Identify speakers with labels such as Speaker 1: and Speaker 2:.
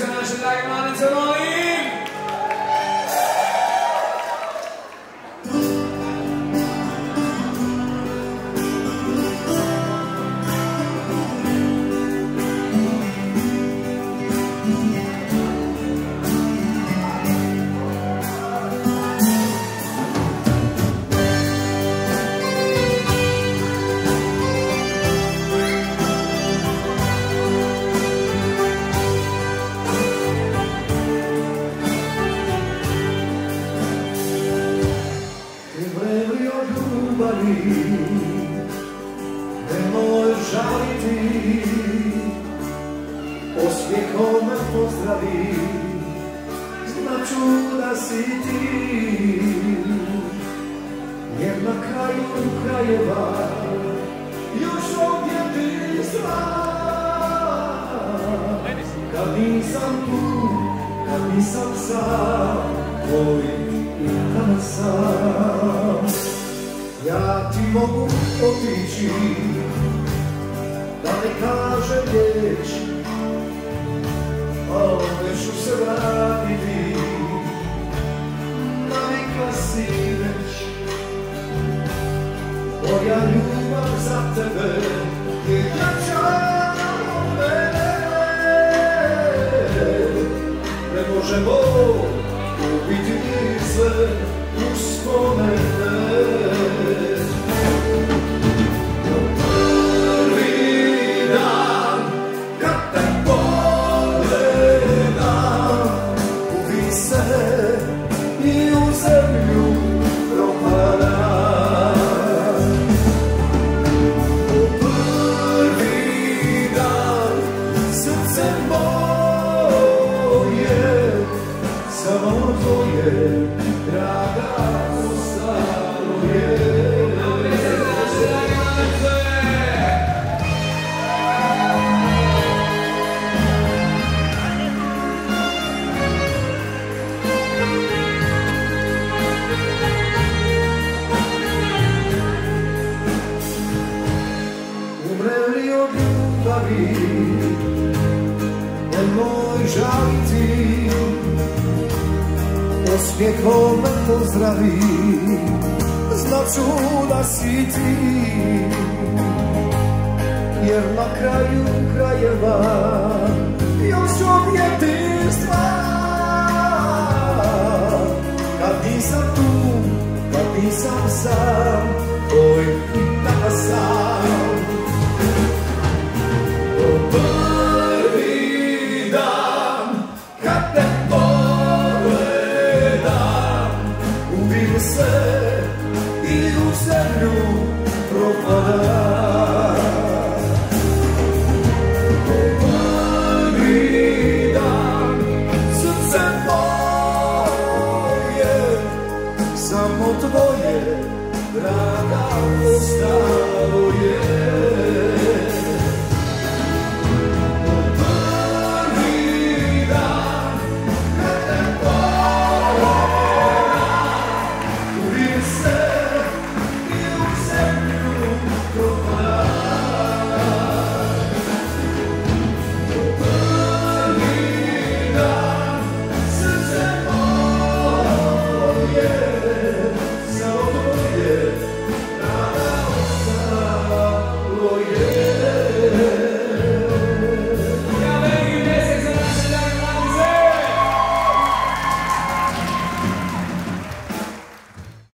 Speaker 1: se naše drage mladice, molim!
Speaker 2: Nemoj žaliti, osmijehom me pozdravi, značu da si ti, jer na kraju krajeva još ovdje ti znam. Kad nisam tu, kad nisam sam, tvoj i kada sam. Ja ti mogu otići, da ne kažem riječ, ali ću se vratiti, navikla si već. Moja ljubav za tebe je jača od mene, ne možemo ubiti ni sve uspomene. Nemoj žaliti, osmijehom me pozdravi, značu da si ti, jer na kraju krajeva još ovdje ti stvar. Kad nisam tu, kad nisam sam, oj, da sam.